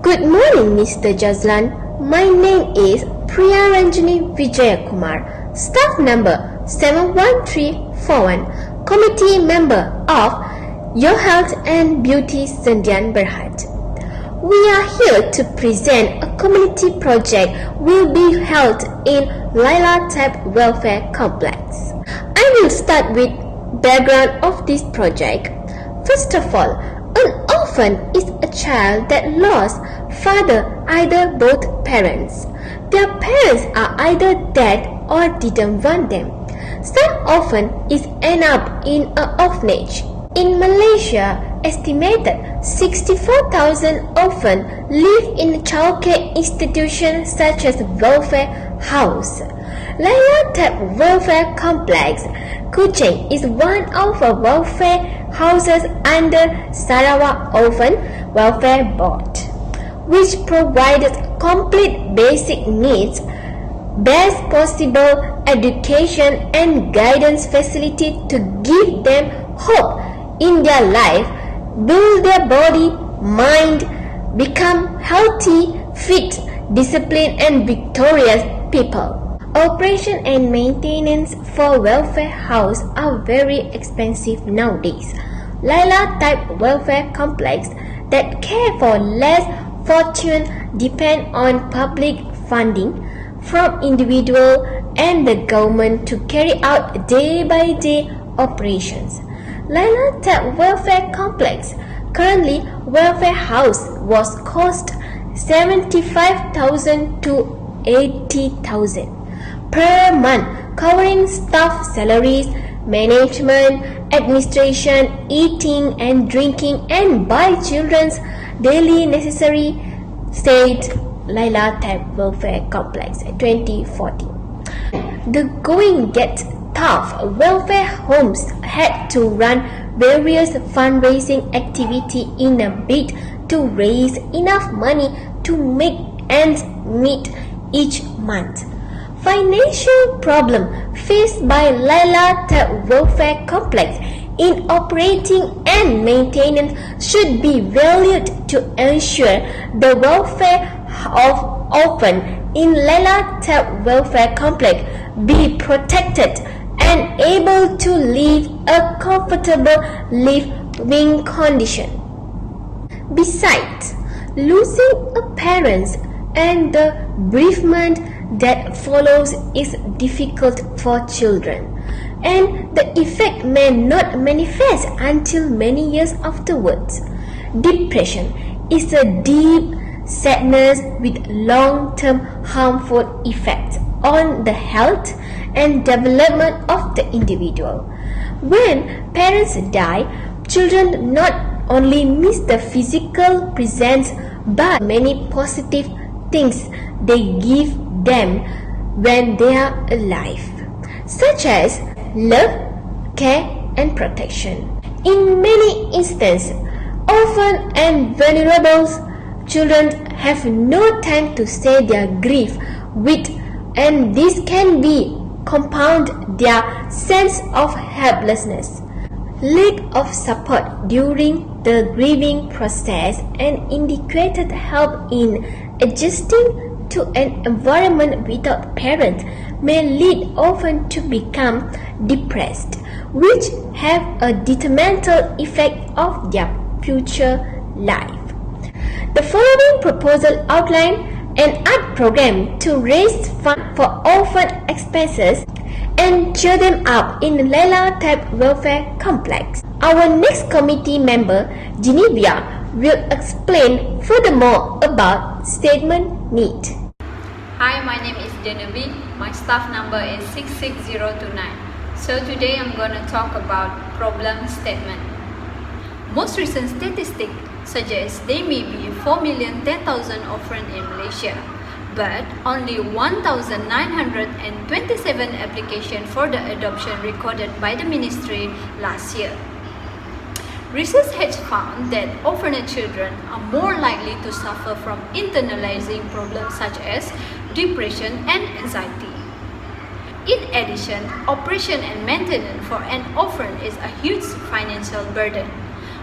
Good morning, Mr. Jazlan. My name is Ranjini Vijayakumar, staff number 71341, committee member of Your Health and Beauty Sandian Berhad. We are here to present a community project will be held in Latip Welfare Complex. I will start with background of this project. First of all, an orphan is a child that lost father, either both parents. Their parents are either dead or didn't want them. Some orphan is end up in an orphanage. In Malaysia, estimated 64,000 orphans live in childcare institutions such as welfare house. Latip Welfare Complex, Kuching is one of the welfare houses under Sarawak Orphan Welfare Board, which provides complete basic needs, best possible education and guidance facility to give them hope in their life, build their body, mind, become healthy, fit, disciplined and victorious people. Operation and maintenance for welfare house are very expensive nowadays. Latip Welfare Complex that care for less fortunate depend on public funding from individual and the government to carry out day-by-day operations. Latip Welfare Complex currently welfare house was cost 75,000 to 80,000 per month, covering staff salaries, management, administration, eating and drinking, and buy children's daily necessary, said Latip Welfare Complex 2014. The going gets tough. Welfare homes had to run various fundraising activity in a bid to raise enough money to make ends meet each month. Financial problem faced by Latip Welfare Complex in operating and maintenance should be valued to ensure the welfare of orphans in Latip Welfare Complex be protected and able to live a comfortable living condition. Besides, losing a parent and the bereavement that follows is difficult for children, and the effect may not manifest until many years afterwards. Depression is a deep sadness with long-term harmful effects on the health and development of the individual. When parents die, children not only miss the physical presence but many positive things they give them when they are alive, such as love, care and protection. In many instances, orphan and vulnerable children have no time to say their grief with, and this can be compound their sense of helplessness, lack of support during the grieving process, and inadequate help in adjusting to an environment without parents may lead orphans to become depressed, which have a detrimental effect of their future life. The following proposal outline an art program to raise funds for orphan expenses and cheer them up in Latip Welfare Complex. Our next committee member, Genevia, will explain furthermore about statement need. Hi, my name is Genevieve. My staff number is 66029. So today I'm going to talk about problem statement. Most recent statistics suggest there may be 4,010,000 orphans in Malaysia, but only 1,927 applications for the adoption recorded by the ministry last year. Research has found that orphaned children are more likely to suffer from internalizing problems such as depression and anxiety. In addition, operation and maintenance for an orphan is a huge financial burden.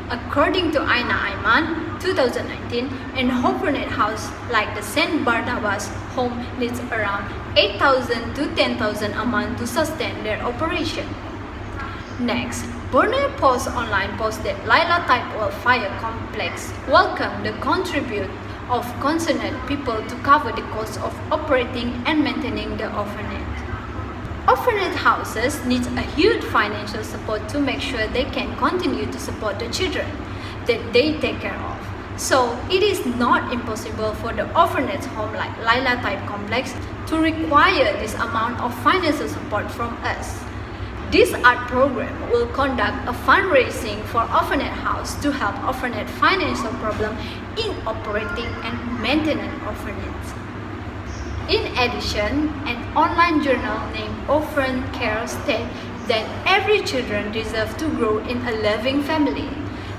According to Aina Aiman, 2019, an orphanage house like the St. Barnabas home needs around 8,000 to 10,000 a month to sustain their operation. Next, Borneo Post online posted Latip Welfare Complex welcomed the contribute of concerned people to cover the cost of operating and maintaining the orphanage. Orphanage houses need a huge financial support to make sure they can continue to support the children that they take care of. So it is not impossible for the orphanage home like Latip Complex to require this amount of financial support from us. This art program will conduct a fundraising for orphanage house to help orphanage financial problem in operating and maintaining orphanage. In addition, an online journal named Orphan Care states that every children deserves to grow in a loving family.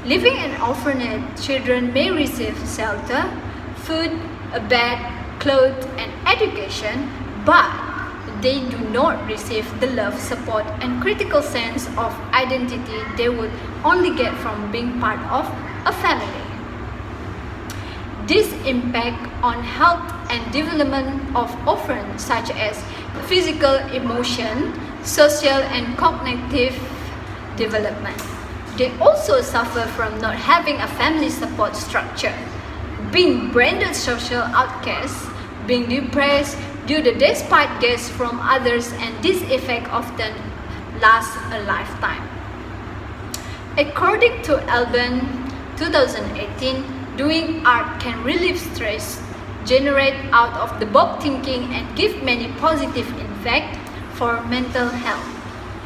Living in orphanage, children may receive shelter, food, a bed, clothes, and education, but they do not receive the love, support, and critical sense of identity they would only get from being part of a family. This impact on health and development of orphans such as physical, emotion, social, and cognitive development. They also suffer from not having a family support structure, being branded social outcasts, being depressed due to despite gaze from others, and this effect often lasts a lifetime. According to Alban 2018, doing art can relieve stress, generate out-of-the-box thinking, and give many positive effects for mental health.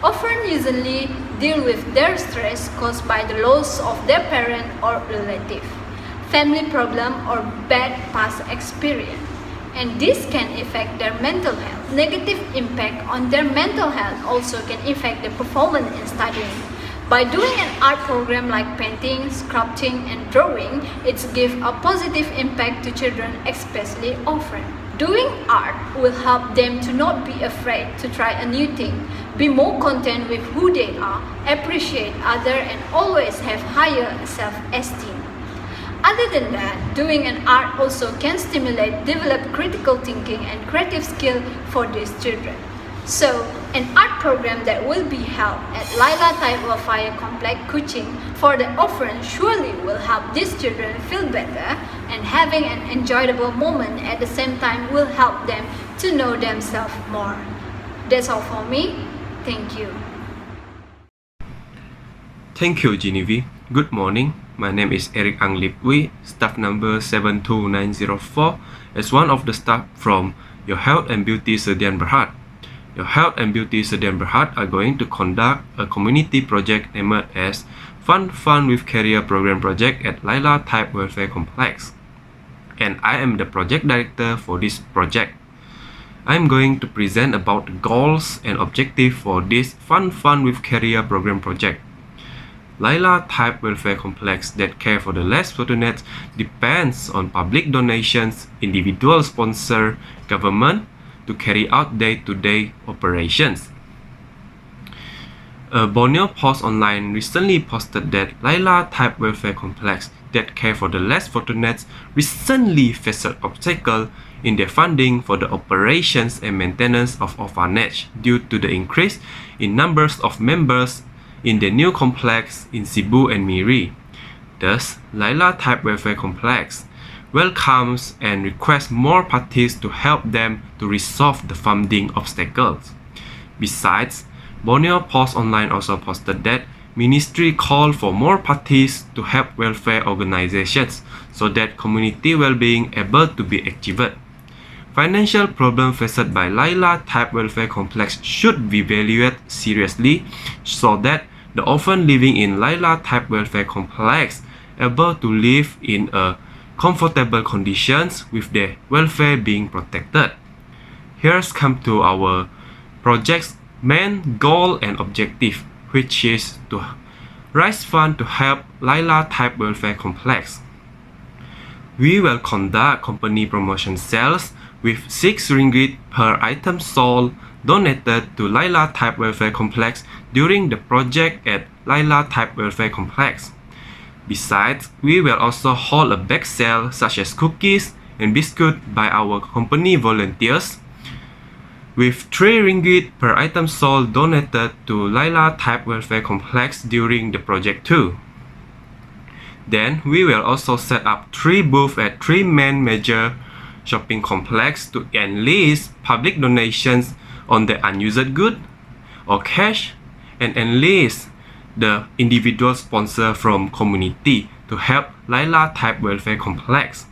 Orphans usually deal with their stress caused by the loss of their parent or relative, family problem, or bad past experience, and this can affect their mental health. Negative impact on their mental health also can affect their performance in studying. By doing an art program like painting, sculpting, and drawing, it gives a positive impact to children, especially orphans. Doing art will help them to not be afraid to try a new thing, be more content with who they are, appreciate others, and always have higher self-esteem. Other than that, doing an art also can stimulate, develop critical thinking and creative skill for these children. So, an art program that will be held at Latip Welfare Complex Kuching for the orphans surely will help these children feel better, and having an enjoyable moment at the same time will help them to know themselves more. That's all for me. Thank you. Thank you, Genevieve. Good morning. My name is Eric Ang Lip Wee, staff number 72904, as one of the staff from Your Health and Beauty Sedian Berhad. Your Health and Beauty Sedian Berhad are going to conduct a community project named as Fun with Career Program Project at Latip Welfare Complex. And I am the project director for this project. I am going to present about the goals and objectives for this Fun with Career Program project. Latip Welfare Complex that care for the less fortunate depends on public donations, individual sponsor, government to carry out day-to-day operations. Borneo Post Online recently posted that Latip Welfare Complex that care for the less fortunate recently faced obstacles in their funding for the operations and maintenance of orphanage due to the increase in numbers of members in the new complex in Cebu and Miri. Thus, Latip Welfare Complex welcomes and requests more parties to help them to resolve the funding obstacles. Besides, Borneo Post Online also posted that Ministry called for more parties to help welfare organizations so that community well-being able to be achieved. Financial problems faced by Latip Welfare Complex should be evaluated seriously so that the orphan living in Latip Welfare Complex able to live in a comfortable conditions with their welfare being protected. Here's come to our project's main goal and objective, which is to raise funds to help Latip Welfare Complex. We will conduct company promotion sales with 6 ringgit per item sold donated to Latip Welfare Complex during the project at Latip Welfare Complex. Besides, we will also hold a bake sale such as cookies and biscuits by our company volunteers, with 3 ringgit per item sold donated to Laila Type Welfare Complex during the project too. Then, we will also set up 3 booths at 3 main major shopping complex to enlist public donations on the unused good or cash, and enlist the individual sponsor from community to help Laila Type Welfare Complex.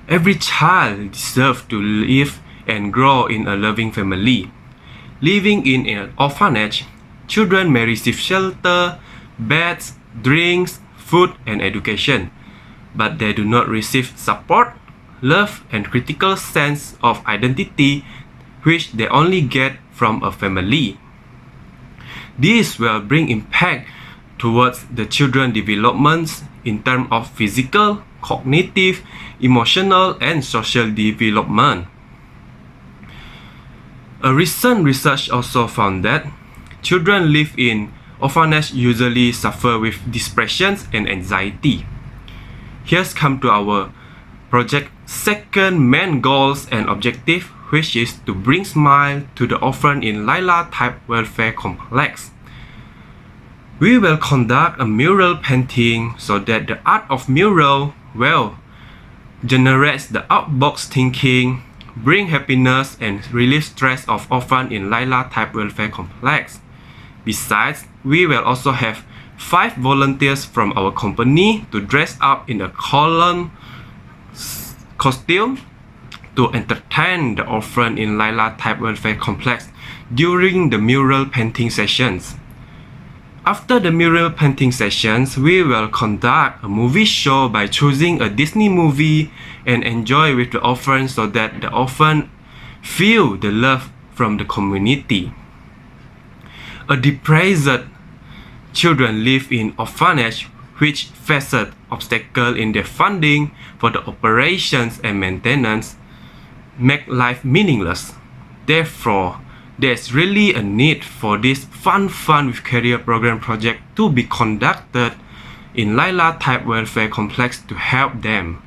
Every child deserves to live and grow in a loving family. Living in an orphanage, children may receive shelter, beds, drinks, food, and education, but they do not receive support, love, and critical sense of identity which they only get from a family. This will bring impact towards the children's developments in terms of physical, cognitive, emotional, and social development. A recent research also found that children live in orphanages usually suffer with depression and anxiety. Here's come to our project's second main goals and objective, which is to bring smile to the orphan in Laila Type Welfare Complex. We will conduct a mural painting so that the art of mural will generate the outbox thinking, bring happiness, and relieve stress of orphan in Laila Type Welfare Complex. Besides, we will also have 5 volunteers from our company to dress up in a column costume to entertain the orphan in Laila Type Welfare Complex during the mural painting sessions. After the mural painting sessions, we will conduct a movie show by choosing a Disney movie and enjoy with the orphan so that the orphan feel the love from the community. A depressed children live in orphanage which face obstacles in their funding for the operations and maintenance make life meaningless. Therefore, there's really a need for this Fun with Career program project to be conducted in Laila Type Welfare Complex to help them.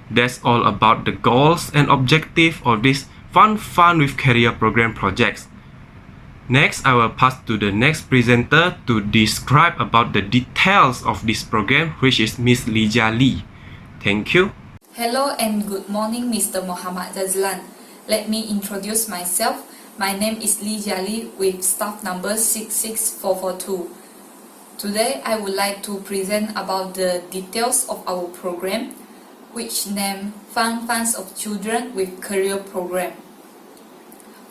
That's all about the goals and objectives of this Fun with Career program projects. Next, I will pass to the next presenter to describe about the details of this program, which is Miss Jia Li. Thank you. Hello and good morning, Mr. Muhammad Zazlan. Let me introduce myself. My name is Jia Li with staff number 66442. Today, I would like to present about the details of our program, which named Funds of Children with Career Program.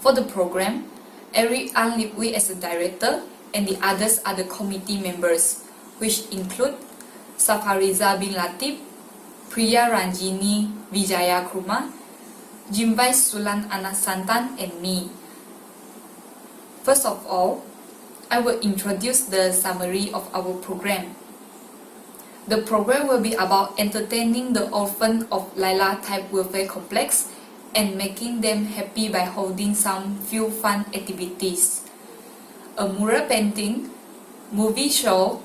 For the program, we as a director and the others are the committee members, which include Safariza bin Latip, Priya Ranjini Vijayakumar, Jimbai Sulan Anak and me. First of all, I will introduce the summary of our program. The program will be about entertaining the orphan of Laila Type Welfare Complex and making them happy by holding some few fun activities. A mural painting, movie show,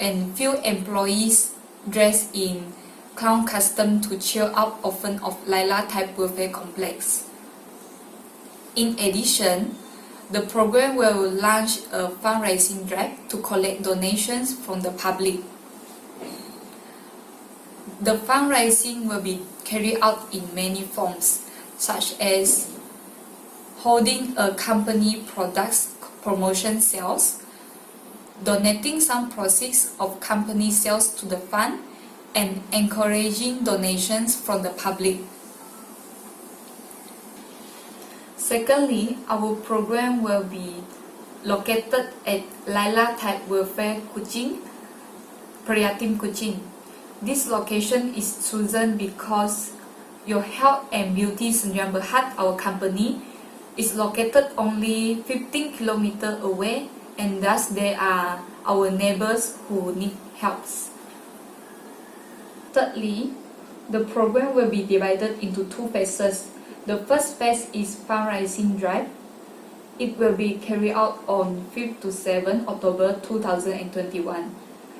and few employees dressed in clown costume to cheer up orphan of Laila Type Welfare Complex. In addition, the program will launch a fundraising drive to collect donations from the public. The fundraising will be carried out in many forms, such as holding a company products promotion sales, donating some proceeds of company sales to the fund, and encouraging donations from the public. Secondly, our program will be located at Laila Type Welfare Kuching, Priyatim Kuching. This location is chosen because Your Health and Beauty Sdn Bhd, our company, is located only 15 km away, and thus they are our neighbors who need help. Thirdly, the program will be divided into 2 phases. The first phase is fundraising drive. It will be carried out on 5th to 7th October 2021.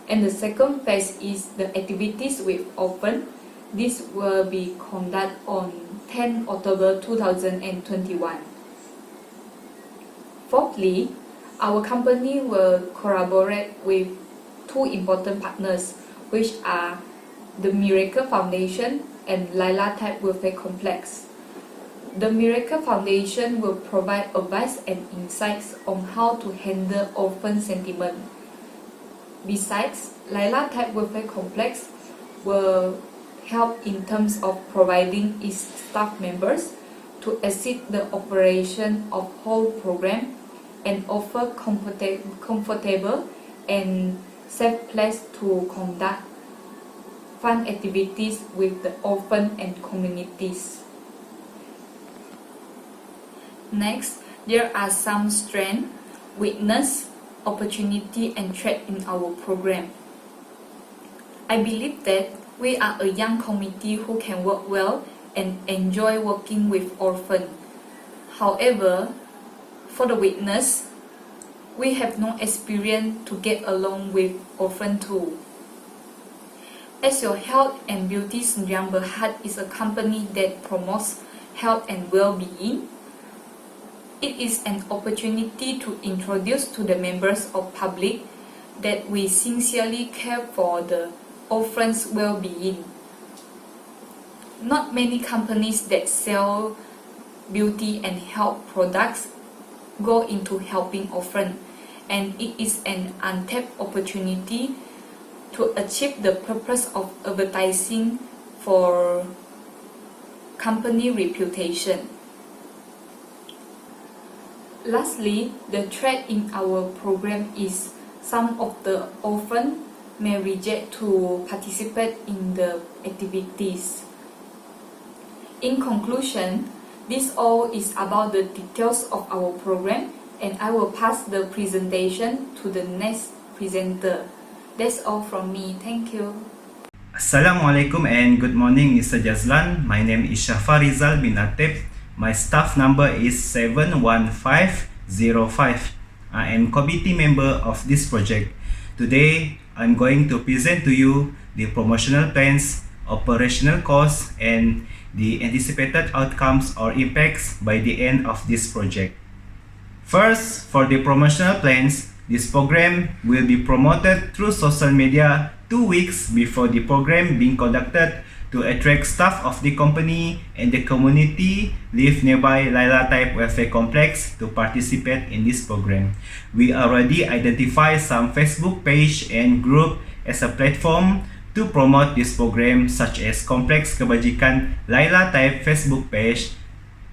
And the second phase is the activities with orphan. This will be conducted on 10 October 2021. Fourthly, our company will collaborate with two important partners, which are the Miracle Foundation and Latip Welfare Complex. The Miracle Foundation will provide advice and insights on how to handle orphan sentiment. Besides, Latip Welfare Complex will help in terms of providing its staff members to assist the operation of whole program and offer comfortable and safe place to conduct fun activities with the orphan and communities. Next, there are some strengths, weakness, opportunity and threat in our program. I believe that we are a young committee who can work well and enjoy working with orphans. However, for the weakness, we have no experience to get along with orphan too. As your Health and Beauty Sdn Bhd is a company that promotes health and well-being, it is an opportunity to introduce to the members of public that we sincerely care for the orphans' well-being. Not many companies that sell beauty and health products go into helping orphans, and it is an untapped opportunity to achieve the purpose of advertising for company reputation. Lastly, the threat in our program is some of the orphans may reject to participate in the activities. In conclusion, this all is about the details of our program, and I will pass the presentation to the next presenter. That's all from me. Thank you. Assalamualaikum and good morning, Mr. Jazlan. My name is Shafa Rizal bin Latip. My staff number is 71505. I am committee member of this project. Today, I'm going to present to you the promotional plans, operational costs, and the anticipated outcomes or impacts by the end of this project. First, for the promotional plans, this program will be promoted through social media 2 weeks before the program being conducted to attract staff of the company and the community live nearby Latip Welfare Complex to participate in this program. We already identify some Facebook page and group as a platform to promote this program, such as Kompleks Kebajikan Latip Facebook page,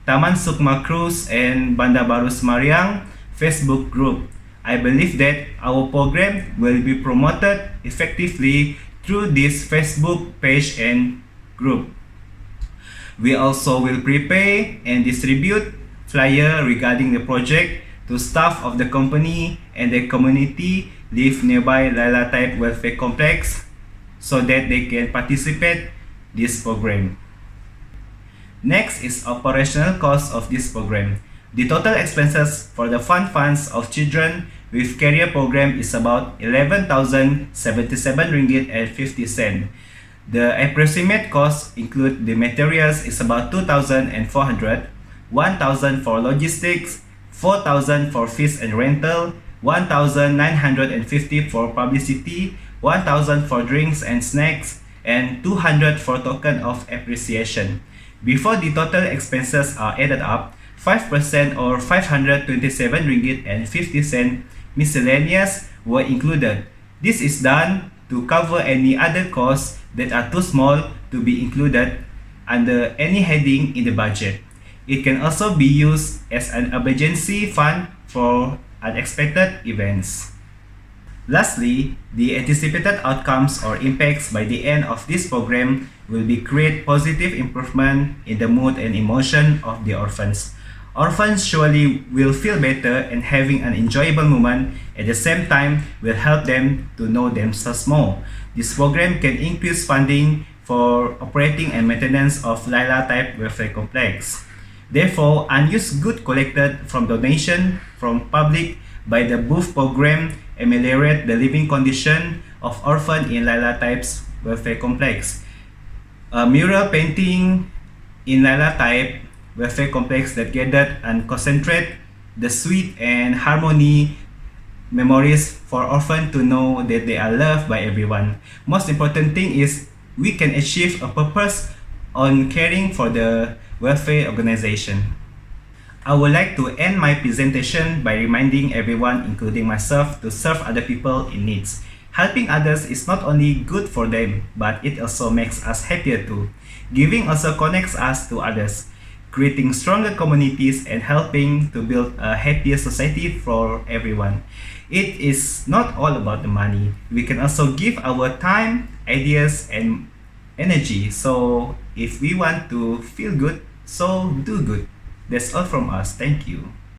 Taman Sukma Cruise and Bandar Baru Semarang Facebook group. I believe that our program will be promoted effectively through this Facebook page and group. We also will prepare and distribute flyer regarding the project to staff of the company and the community live nearby Latip Welfare Complex so that they can participate this program. Next is operational cost of this program. The total expenses for the funds of children with career program is about 11,077 ringgit and 50 cents. The approximate cost include the materials is about 2,400, 1,000 for logistics, 4,000 for fees and rental, 1,950 for publicity, 1,000 for drinks and snacks, and 200 for token of appreciation. Before the total expenses are added up, 5% or 527 ringgit and 50 cents miscellaneous were included. This is done to cover any other costs that are too small to be included under any heading in the budget. It can also be used as an emergency fund for unexpected events. Lastly, the anticipated outcomes or impacts by the end of this program will be create positive improvement in the mood and emotion of the orphans. Orphans surely will feel better and having an enjoyable moment, at the same time will help them to know themselves more. This program can increase funding for operating and maintenance of Latip Welfare Complex. Therefore, unused goods collected from donation from public by the booth program ameliorate the living condition of orphan in Latip's welfare complex. A mural painting in Latip welfare complex that gathered and concentrate the sweet and harmony memories for orphans to know that they are loved by everyone. Most important thing is we can achieve a purpose on caring for the welfare organization. I would like to end my presentation by reminding everyone, including myself, to serve other people in needs. Helping others is not only good for them, but it also makes us happier too. Giving also connects us to others, creating stronger communities and helping to build a happier society for everyone. It is not all about the money. We can also give our time, ideas, and energy. So if we want to feel good, so do good. That's all from us. Thank you.